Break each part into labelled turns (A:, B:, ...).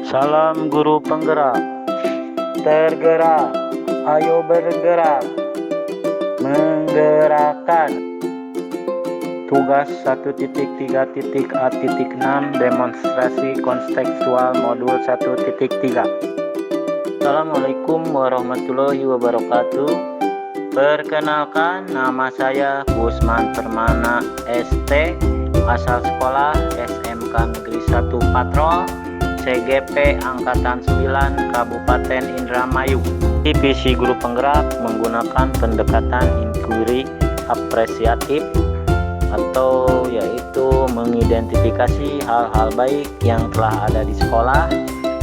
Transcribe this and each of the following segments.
A: Salam guru penggerak. Tergerak, ayo bergerak. Menggerakkan. Tugas 1.3.A.6 demonstrasi kontekstual modul 1.3. Assalamualaikum warahmatullahi wabarakatuh. Perkenalkan, nama saya Gusman Permana ST, asal sekolah SMK Negeri 1 Patrol, CGP Angkatan 9 Kabupaten Indramayu. Visi guru penggerak menggunakan pendekatan inquiry apresiatif, atau yaitu mengidentifikasi hal-hal baik yang telah ada di sekolah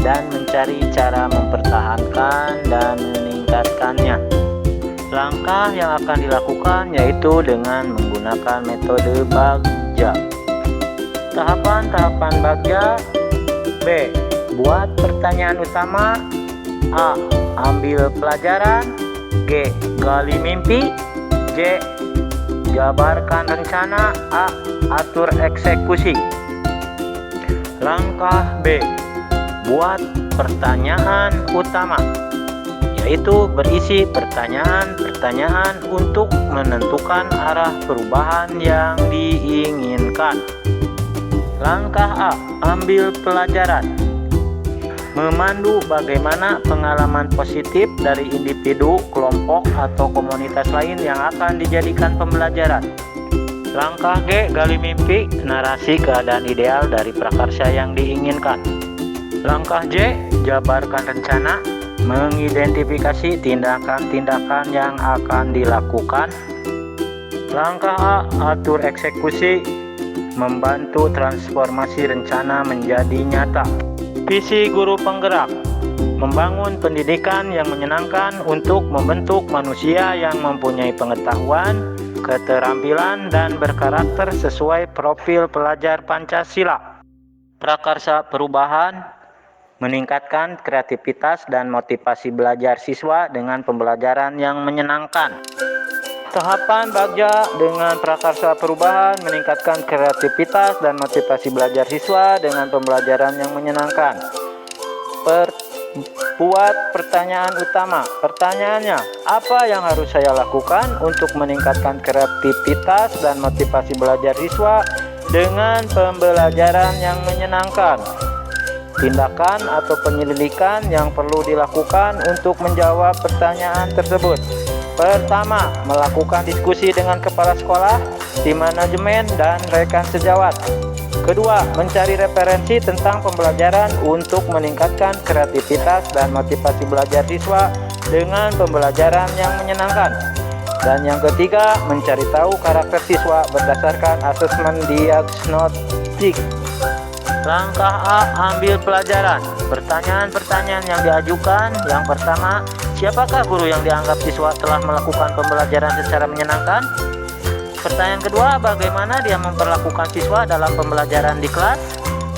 A: dan mencari cara mempertahankan dan meningkatkannya. Langkah yang akan dilakukan yaitu dengan menggunakan metode Bagja. Tahapan-tahapan Bagja: B. Buat pertanyaan utama. A. Ambil pelajaran. G. Gali mimpi. J. Jabarkan rencana. A. Atur eksekusi. Langkah B. Buat pertanyaan utama, yaitu berisi pertanyaan-pertanyaan untuk menentukan arah perubahan yang diinginkan. Langkah A. Ambil pelajaran. Memandu bagaimana pengalaman positif dari individu, kelompok, atau komunitas lain yang akan dijadikan pembelajaran. Langkah G. Gali mimpi, narasi keadaan ideal dari prakarsa yang diinginkan. Langkah J. Jabarkan rencana, mengidentifikasi tindakan-tindakan yang akan dilakukan. Langkah A. Atur eksekusi, membantu transformasi rencana menjadi nyata. Visi guru penggerak: membangun pendidikan yang menyenangkan untuk membentuk manusia yang mempunyai pengetahuan, keterampilan, dan berkarakter sesuai profil pelajar Pancasila. Prakarsa perubahan: meningkatkan kreativitas dan motivasi belajar siswa dengan pembelajaran yang menyenangkan. Tahapan Bagja dengan prakarsa perubahan: meningkatkan kreativitas dan motivasi belajar siswa dengan pembelajaran yang menyenangkan. Buat pertanyaan utama. Pertanyaannya, apa yang harus saya lakukan untuk meningkatkan kreativitas dan motivasi belajar siswa dengan pembelajaran yang menyenangkan? Tindakan atau penyelidikan yang perlu dilakukan untuk menjawab pertanyaan tersebut. Pertama, melakukan diskusi dengan kepala sekolah, tim manajemen, dan rekan sejawat. Kedua, mencari referensi tentang pembelajaran untuk meningkatkan kreativitas dan motivasi belajar siswa dengan pembelajaran yang menyenangkan. Dan yang ketiga, mencari tahu karakter siswa berdasarkan asesmen diagnostik. Langkah A. Ambil pelajaran. Pertanyaan-pertanyaan yang diajukan: yang pertama, siapakah guru yang dianggap siswa telah melakukan pembelajaran secara menyenangkan? Pertanyaan kedua, bagaimana dia memperlakukan siswa dalam pembelajaran di kelas?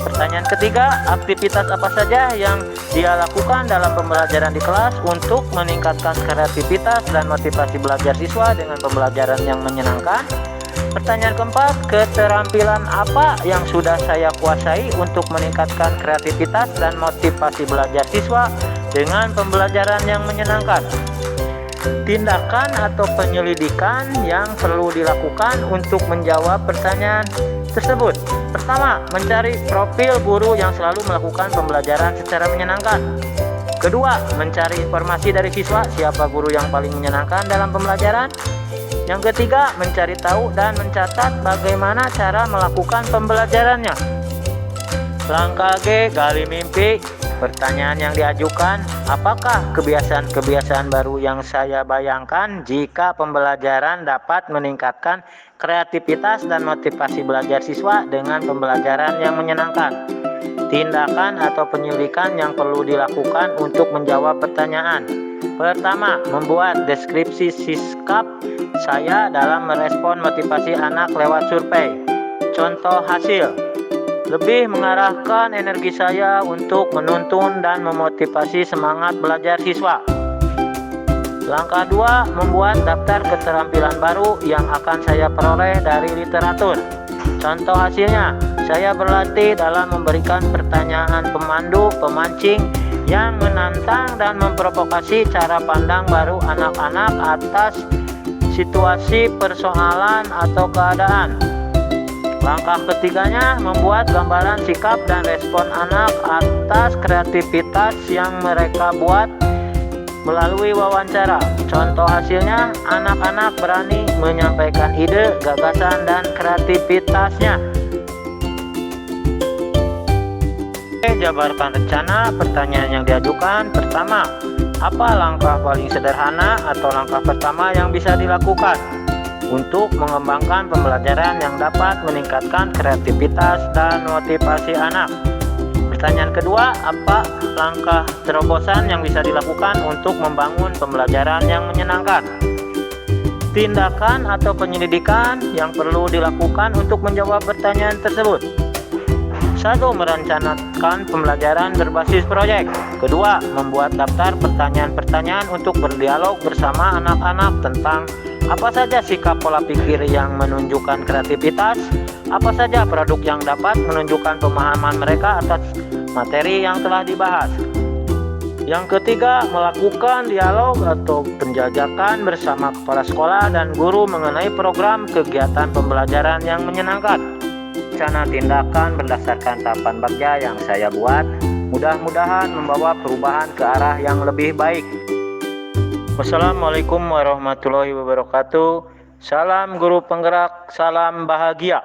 A: Pertanyaan ketiga, aktivitas apa saja yang dia lakukan dalam pembelajaran di kelas untuk meningkatkan kreativitas dan motivasi belajar siswa dengan pembelajaran yang menyenangkan? Pertanyaan keempat, keterampilan apa yang sudah saya kuasai untuk meningkatkan kreativitas dan motivasi belajar siswa dengan pembelajaran yang menyenangkan? Tindakan atau penyelidikan yang perlu dilakukan untuk menjawab pertanyaan tersebut. Pertama, mencari profil guru yang selalu melakukan pembelajaran secara menyenangkan. Kedua, mencari informasi dari siswa siapa guru yang paling menyenangkan dalam pembelajaran. Yang ketiga, mencari tahu dan mencatat bagaimana cara melakukan pembelajarannya. Langkah G. Gali mimpi. Pertanyaan yang diajukan: apakah kebiasaan-kebiasaan baru yang saya bayangkan jika pembelajaran dapat meningkatkan kreativitas dan motivasi belajar siswa dengan pembelajaran yang menyenangkan? Tindakan atau penyelidikan yang perlu dilakukan untuk menjawab pertanyaan. Pertama, membuat deskripsi sikap saya dalam merespon motivasi anak lewat survei. Contoh hasil: lebih mengarahkan energi saya untuk menuntun dan memotivasi semangat belajar siswa. Langkah 2, membuat daftar keterampilan baru yang akan saya peroleh dari literatur. Contoh hasilnya, saya berlatih dalam memberikan pertanyaan pemandu, pemancing yang menantang dan memprovokasi cara pandang baru anak-anak atas situasi, persoalan, atau keadaan. Langkah ketiganya, membuat gambaran sikap dan respon anak atas kreativitas yang mereka buat melalui wawancara. Contoh hasilnya, anak-anak berani menyampaikan ide, gagasan, dan kreativitasnya. Jabarkan rencana pertanyaan yang diajukan. Pertama, apa langkah paling sederhana atau langkah pertama yang bisa dilakukan untuk mengembangkan pembelajaran yang dapat meningkatkan kreativitas dan motivasi anak? Pertanyaan kedua, apa langkah terobosan yang bisa dilakukan untuk membangun pembelajaran yang menyenangkan? Tindakan atau penyelidikan yang perlu dilakukan untuk menjawab pertanyaan tersebut. 1. Merencanakan pembelajaran berbasis proyek. Kedua, membuat daftar pertanyaan-pertanyaan untuk berdialog bersama anak-anak tentang apa saja sikap pola pikir yang menunjukkan kreativitas, apa saja produk yang dapat menunjukkan pemahaman mereka atas materi yang telah dibahas. Yang ketiga, melakukan dialog atau penjajakan bersama kepala sekolah dan guru mengenai program kegiatan pembelajaran yang menyenangkan. Rencana tindakan berdasarkan tahapan bagja yang saya buat mudah-mudahan membawa perubahan ke arah yang lebih baik. Wassalamualaikum warahmatullahi wabarakatuh. Salam guru penggerak, salam bahagia.